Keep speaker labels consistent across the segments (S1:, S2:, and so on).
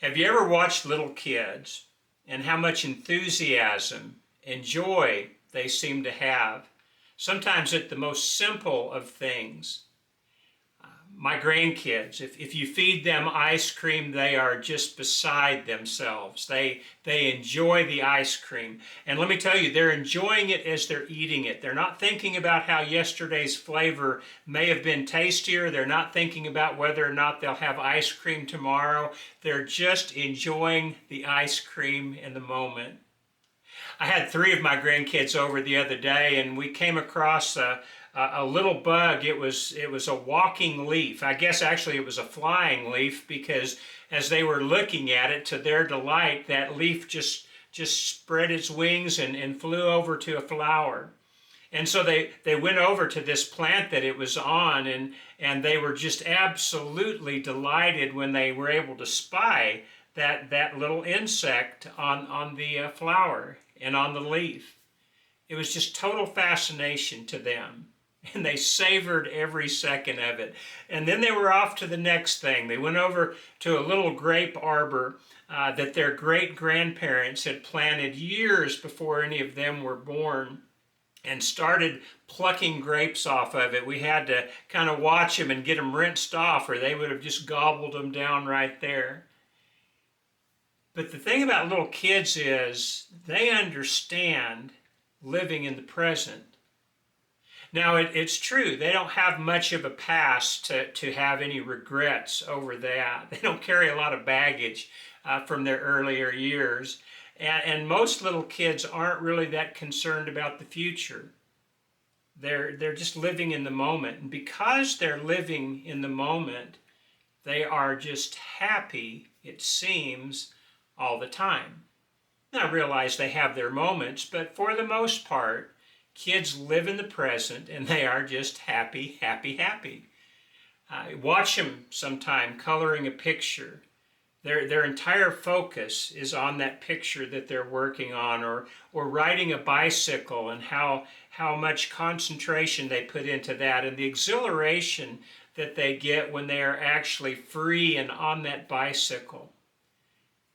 S1: Have you ever watched little kids and how much enthusiasm and joy they seem to have, sometimes at the most simple of things? My grandkids, if you feed them ice cream, they are just beside themselves. They enjoy the ice cream. And let me tell you, they're enjoying it as they're eating it. They're not thinking about how yesterday's flavor may have been tastier. They're not thinking about whether or not they'll have ice cream tomorrow. They're just enjoying the ice cream in the moment. I had 3 of my grandkids over the other day, and we came across a little bug. It was a walking leaf. I guess actually it was a flying leaf, because as they were looking at it, to their delight, that leaf just spread its wings and flew over to a flower. And so they went over to this plant that it was on, and they were just absolutely delighted when they were able to spy that little insect on the flower and on the leaf. It was just total fascination to them, and they savored every second of it. And then they were off to the next thing. They went over to a little grape arbor that their great-grandparents had planted years before any of them were born, and started plucking grapes off of it. We had to kind of watch them and get them rinsed off, or they would have just gobbled them down right there. But the thing about little kids is they understand living in the present. Now, it's true, they don't have much of a past to have any regrets over that. They don't carry a lot of baggage from their earlier years. And most little kids aren't really that concerned about the future. They're just living in the moment. And because they're living in the moment, they are just happy, it seems, all the time. Now, I realize they have their moments, but for the most part, kids live in the present and they are just happy, happy, happy. Watch them sometime coloring a picture. Their entire focus is on that picture that they're working on, or riding a bicycle, and how much concentration they put into that, and the exhilaration that they get when they are actually free and on that bicycle.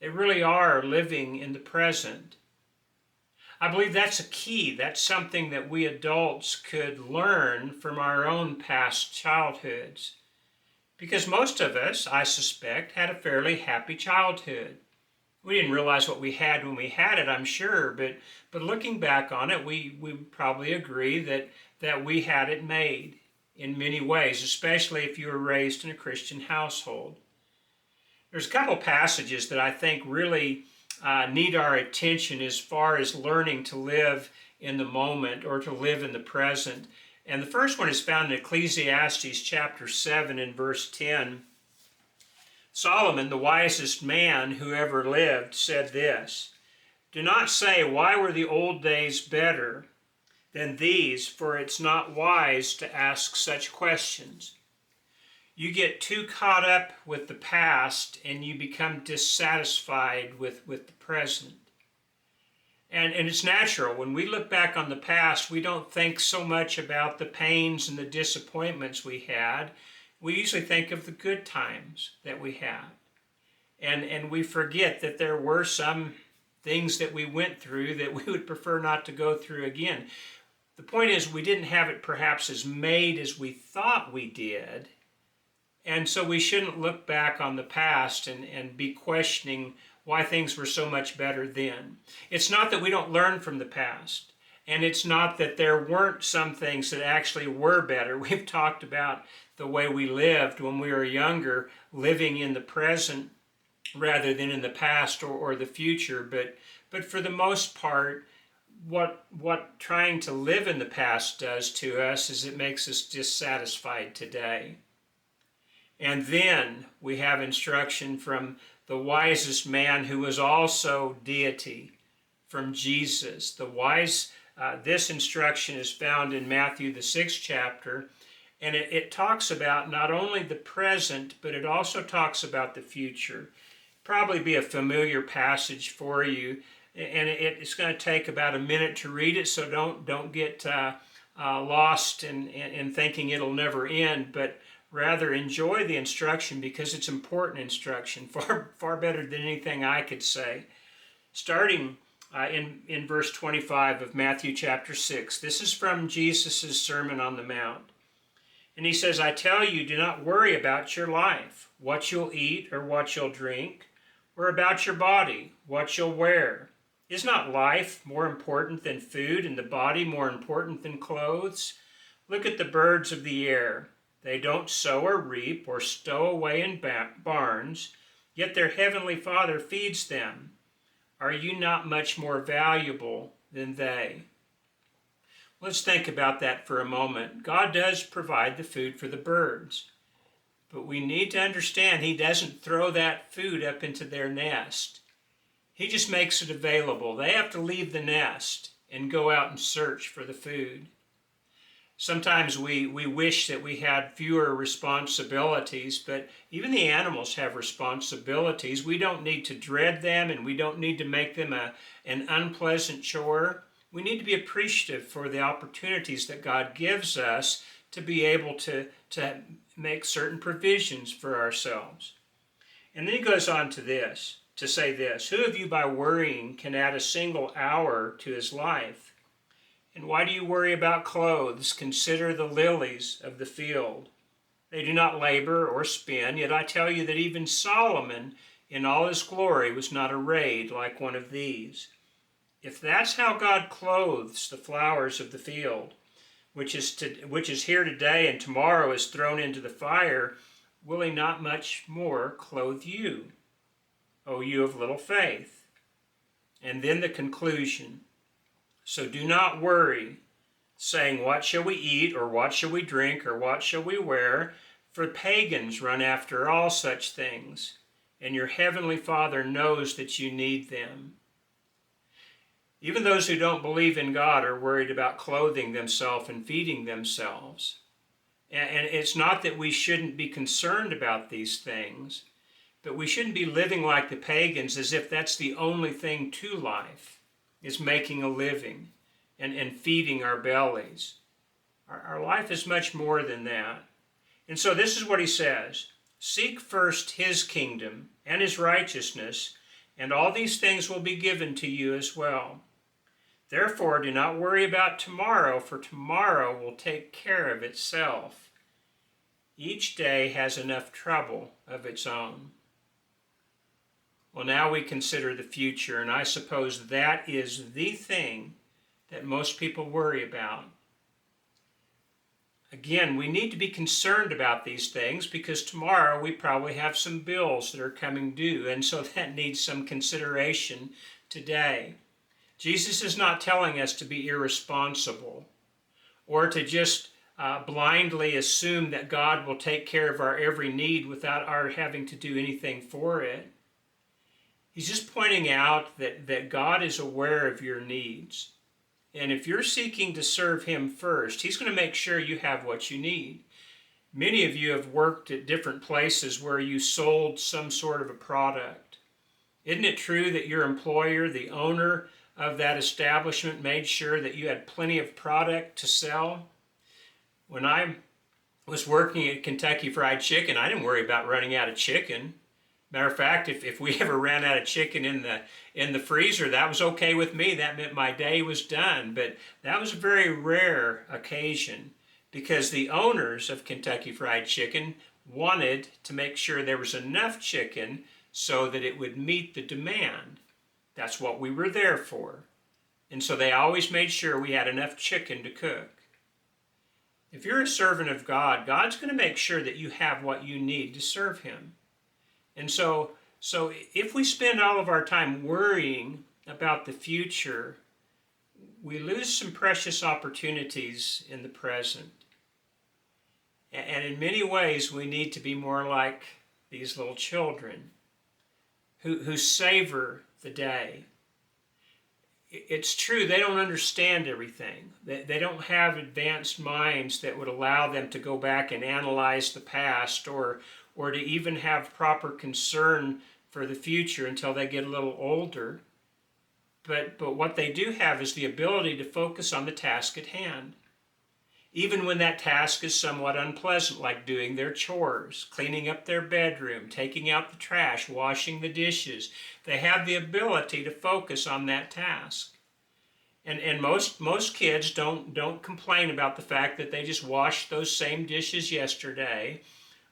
S1: They really are living in the present. I believe that's a key. That's something that we adults could learn from our own past childhoods. Because most of us, I suspect, had a fairly happy childhood. We didn't realize what we had when we had it, I'm sure, but looking back on it, we probably agree that we had it made in many ways, especially if you were raised in a Christian household. There's a couple passages that I think really need our attention as far as learning to live in the moment, or to live in the present. And the first one is found in Ecclesiastes chapter 7 and verse 10. Solomon, the wisest man who ever lived, said this: "Do not say, 'Why were the old days better than these?' For it's not wise to ask such questions." You get too caught up with the past and you become dissatisfied with the present. And it's natural. When we look back on the past, we don't think so much about the pains and the disappointments we had. We usually think of the good times that we had. And we forget that there were some things that we went through that we would prefer not to go through again. The point is, we didn't have it perhaps as made as we thought we did. And so we shouldn't look back on the past and be questioning why things were so much better then. It's not that we don't learn from the past, and it's not that there weren't some things that actually were better. We've talked about the way we lived when we were younger, living in the present rather than in the past or the future. But for the most part, what trying to live in the past does to us is it makes us dissatisfied today. And then we have instruction from the wisest man, who was also deity, from Jesus. This instruction is found in Matthew, the 6th chapter, and it talks about not only the present, but it also talks about the future. Probably be a familiar passage for you, and it's going to take about a minute to read it, so don't get lost in thinking it'll never end. But Rather, enjoy the instruction because it's important instruction, far better than anything I could say. Starting in verse 25 of Matthew chapter 6. This is from Jesus' Sermon on the Mount. And he says, I tell you, do not worry about your life, what you'll eat or what you'll drink, or about your body, what you'll wear. Is not life more important than food, and the body more important than clothes? Look at the birds of the air. They don't sow or reap or stow away in barns, yet their heavenly Father feeds them. Are you not much more valuable than they? Let's think about that for a moment. God does provide the food for the birds, but we need to understand He doesn't throw that food up into their nest. He just makes it available. They have to leave the nest and go out and search for the food. Sometimes we wish that we had fewer responsibilities, but even the animals have responsibilities. We don't need to dread them, and we don't need to make them an unpleasant chore. We need to be appreciative for the opportunities that God gives us to be able to make certain provisions for ourselves. And then he goes on to say this, who of you by worrying can add a single hour to his life? And why do you worry about clothes? Consider the lilies of the field. They do not labor or spin, yet I tell you that even Solomon in all his glory was not arrayed like one of these. If that's how God clothes the flowers of the field, which is here today and tomorrow is thrown into the fire, will he not much more clothe you, O you of little faith? And then the conclusion. So do not worry, saying, what shall we eat, or what shall we drink, or what shall we wear? For pagans run after all such things, and your heavenly Father knows that you need them. Even those who don't believe in God are worried about clothing themselves and feeding themselves. And it's not that we shouldn't be concerned about these things, but we shouldn't be living like the pagans as if that's the only thing to life, is making a living and feeding our bellies. Our life is much more than that. And so this is what he says, seek first his kingdom and his righteousness, and all these things will be given to you as well. Therefore, do not worry about tomorrow, for tomorrow will take care of itself. Each day has enough trouble of its own. Well, now we consider the future, and I suppose that is the thing that most people worry about. Again, we need to be concerned about these things because tomorrow we probably have some bills that are coming due, and so that needs some consideration today. Jesus is not telling us to be irresponsible or to just blindly assume that God will take care of our every need without our having to do anything for it. He's just pointing out that God is aware of your needs. And if you're seeking to serve him first, he's going to make sure you have what you need. Many of you have worked at different places where you sold some sort of a product. Isn't it true that your employer, the owner of that establishment, made sure that you had plenty of product to sell? When I was working at Kentucky Fried Chicken, I didn't worry about running out of chicken. Matter of fact, if we ever ran out of chicken in the freezer, that was okay with me. That meant my day was done. But that was a very rare occasion because the owners of Kentucky Fried Chicken wanted to make sure there was enough chicken so that it would meet the demand. That's what we were there for. And so they always made sure we had enough chicken to cook. If you're a servant of God, God's going to make sure that you have what you need to serve him. And so if we spend all of our time worrying about the future, we lose some precious opportunities in the present. And in many ways, we need to be more like these little children who savor the day. It's true, they don't understand everything. They don't have advanced minds that would allow them to go back and analyze the past or to even have proper concern for the future until they get a little older. But what they do have is the ability to focus on the task at hand. even when that task is somewhat unpleasant, like doing their chores, cleaning up their bedroom, taking out the trash, washing the dishes. They have the ability to focus on that task. And most kids don't complain about the fact that they just washed those same dishes yesterday,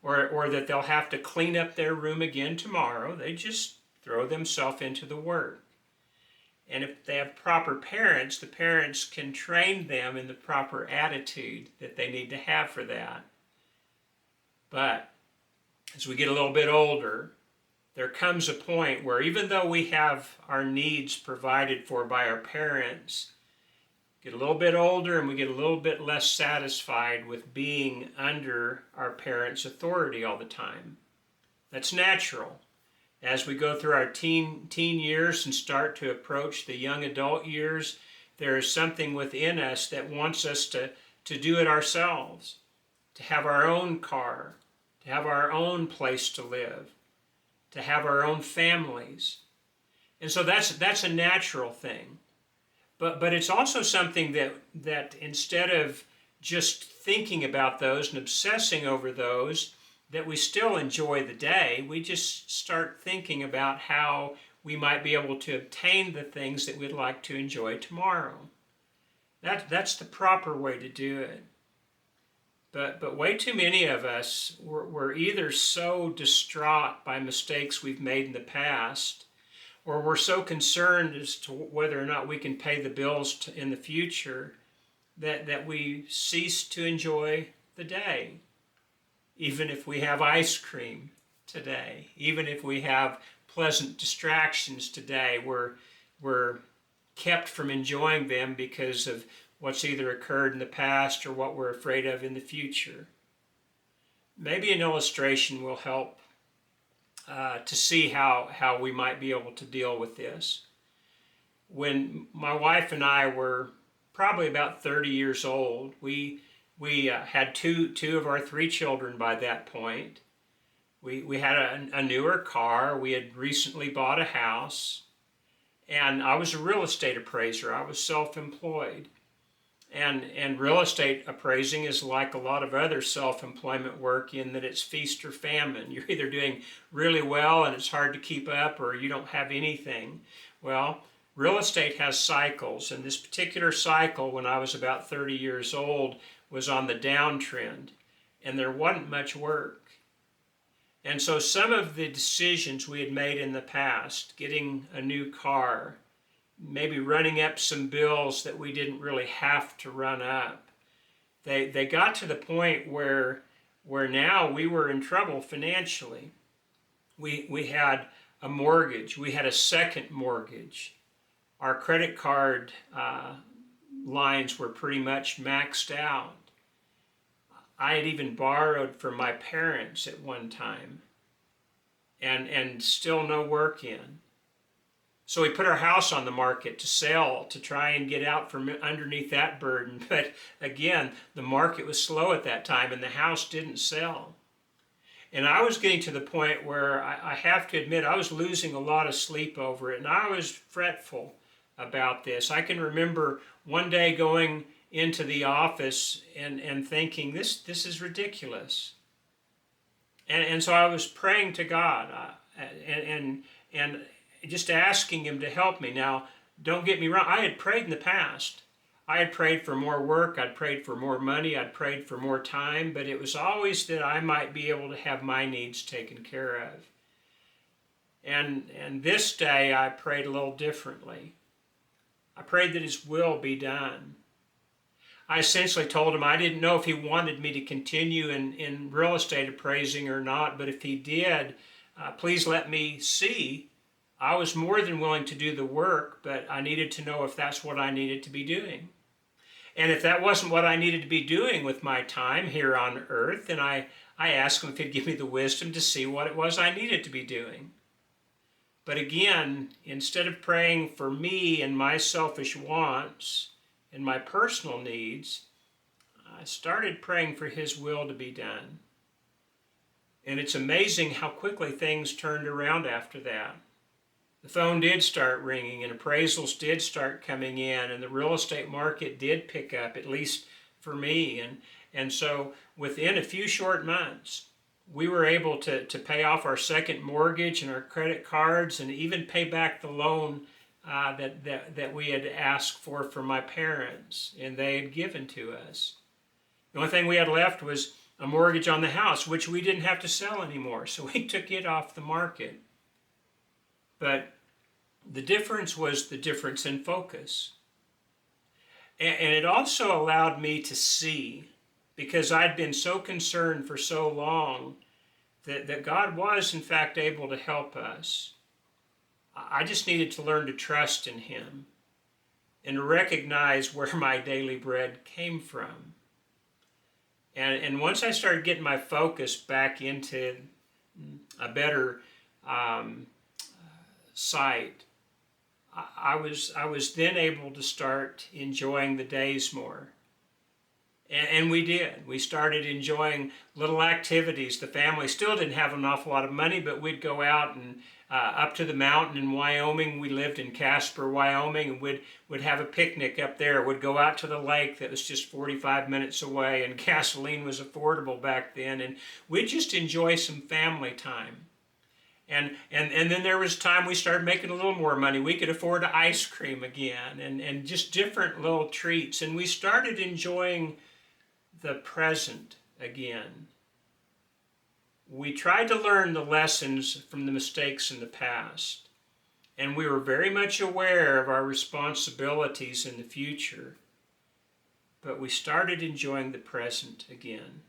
S1: or that they'll have to clean up their room again tomorrow. They just throw themselves into the work. And if they have proper parents, the parents can train them in the proper attitude that they need to have for that. But as we get a little bit older, there comes a point where even though we have our needs provided for by our parents, get a little bit older and we get a little bit less satisfied with being under our parents' authority all the time. That's natural. As we go through our teen years and start to approach the young adult years, there is something within us that wants us to do it ourselves, to have our own car, to have our own place to live, to have our own families. And so that's a natural thing. But it's also something that instead of just thinking about those and obsessing over those, that we still enjoy the day. We just start thinking about how we might be able to obtain the things that we'd like to enjoy tomorrow. That's the proper way to do it. But way too many of us, we're either so distraught by mistakes we've made in the past, or we're so concerned as to whether or not we can pay the bills in the future that we cease to enjoy the day. Even if we have ice cream today, even if we have pleasant distractions today, we're kept from enjoying them because of what's either occurred in the past or what we're afraid of in the future. Maybe an illustration will help to see how we might be able to deal with this. When my wife and I were probably about 30 years old, we had two of our three children by that point. We had a newer car. We had recently bought a house. And I was a real estate appraiser. I was self-employed. And real estate appraising is like a lot of other self-employment work in that it's feast or famine. You're either doing really well and it's hard to keep up, or you don't have anything. Well, real estate has cycles, and this particular cycle, when I was about 30 years old, was on the downtrend, and there wasn't much work. And so some of the decisions we had made in the past, getting a new car, maybe running up some bills that we didn't really have to run up, they got to the point where now we were in trouble financially. We had a mortgage. We had a second mortgage. Our credit card lines were pretty much maxed out. I had even borrowed from my parents at one time, and still no work in. So we put our house on the market to sell, to try and get out from underneath that burden. But again, the market was slow at that time and the house didn't sell. And I was getting to the point where I have to admit I was losing a lot of sleep over it, and I was fretful about this. I can remember one day going into the office and thinking, this is ridiculous. And so I was praying to God and just asking him to help me. Now, don't get me wrong, I had prayed in the past. I had prayed for more work, I'd prayed for more money, I'd prayed for more time, but it was always that I might be able to have my needs taken care of. And this day I prayed a little differently. I prayed that his will be done. I essentially told him I didn't know if he wanted me to continue in real estate appraising or not, but if he did, please let me see. I was more than willing to do the work, but I needed to know if that's what I needed to be doing. And if that wasn't what I needed to be doing with my time here on earth, then I asked him if he'd give me the wisdom to see what it was I needed to be doing. But again, instead of praying for me and my selfish wants and my personal needs, I started praying for his will to be done. And it's amazing how quickly things turned around after that. The phone did start ringing and appraisals did start coming in and the real estate market did pick up, at least for me. And so within a few short months, we were able to pay off our second mortgage and our credit cards, and even pay back the loan that we had asked for my parents, and they had given to us. The only thing we had left was a mortgage on the house, which we didn't have to sell anymore, so we took it off the market. But the difference was the difference in focus. And it also allowed me to see, because I'd been so concerned for so long, that God was in fact able to help us. I just needed to learn to trust in Him and to recognize where my daily bread came from. And once I started getting my focus back into a better sight, I was then able to start enjoying the days more. And we did. We started enjoying little activities. The family still didn't have an awful lot of money, but we'd go out and up to the mountain in Wyoming. We lived in Casper, Wyoming, and we'd have a picnic up there. We'd go out to the lake that was just 45 minutes away, and gasoline was affordable back then, and we'd just enjoy some family time. And then there was time we started making a little more money. We could afford ice cream again, and just different little treats, and we started enjoying the present again. We tried to learn the lessons from the mistakes in the past, and we were very much aware of our responsibilities in the future, but we started enjoying the present again.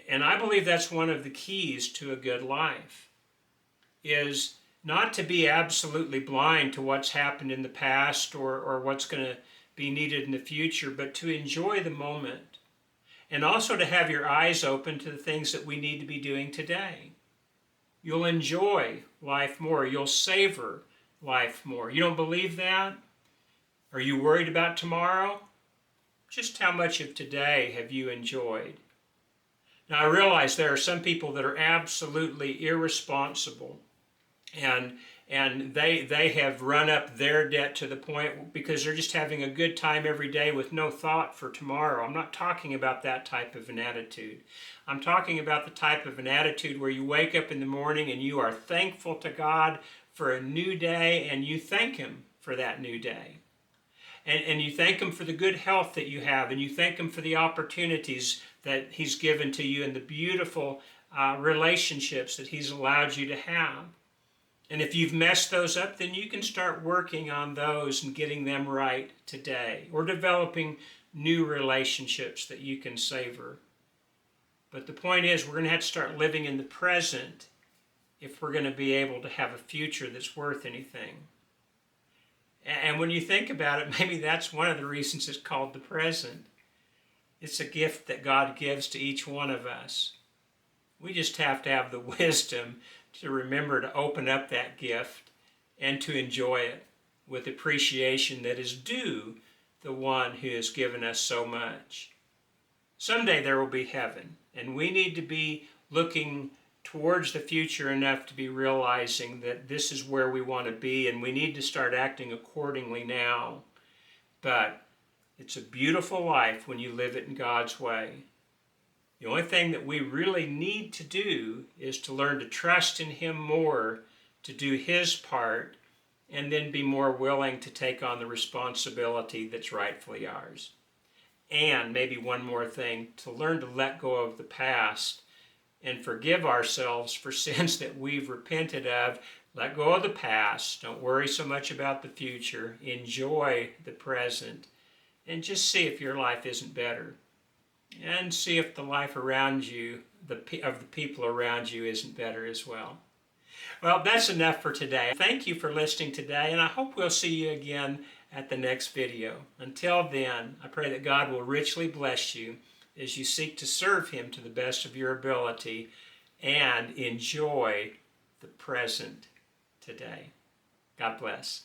S1: And I believe that's one of the keys to a good life, is not to be absolutely blind to what's happened in the past or what's going to be needed in the future, but to enjoy the moment, and also to have your eyes open to the things that we need to be doing today. You'll enjoy life more. You'll savor life more. You don't believe that? Are you worried about tomorrow? Just how much of today have you enjoyed? Now, I realize there are some people that are absolutely irresponsible, and they have run up their debt to the point because they're just having a good time every day with no thought for tomorrow. I'm not talking about that type of an attitude. I'm talking about the type of an attitude where you wake up in the morning and you are thankful to God for a new day, and you thank Him for that new day. And you thank Him for the good health that you have, and you thank Him for the opportunities that He's given to you and the beautiful relationships that He's allowed you to have. And if you've messed those up, then you can start working on those and getting them right today, or developing new relationships that you can savor. But the point is, we're going to have to start living in the present if we're going to be able to have a future that's worth anything. And when you think about it, maybe that's one of the reasons it's called the present. It's a gift that God gives to each one of us. We just have to have the wisdom to remember to open up that gift and to enjoy it with appreciation that is due the one who has given us so much. Someday there will be heaven, and we need to be looking towards the future enough to be realizing that this is where we want to be, and we need to start acting accordingly now. But it's a beautiful life when you live it in God's way. The only thing that we really need to do is to learn to trust in Him more, to do His part, and then be more willing to take on the responsibility that's rightfully ours. And maybe one more thing, to learn to let go of the past and forgive ourselves for sins that we've repented of. Let go of the past. Don't worry so much about the future. Enjoy the present. And just see if your life isn't better. And see if the life around you, of the people around you, isn't better as well. Well, that's enough for today. Thank you for listening today, and I hope we'll see you again at the next video. Until then, I pray that God will richly bless you as you seek to serve Him to the best of your ability and enjoy the present today. God bless.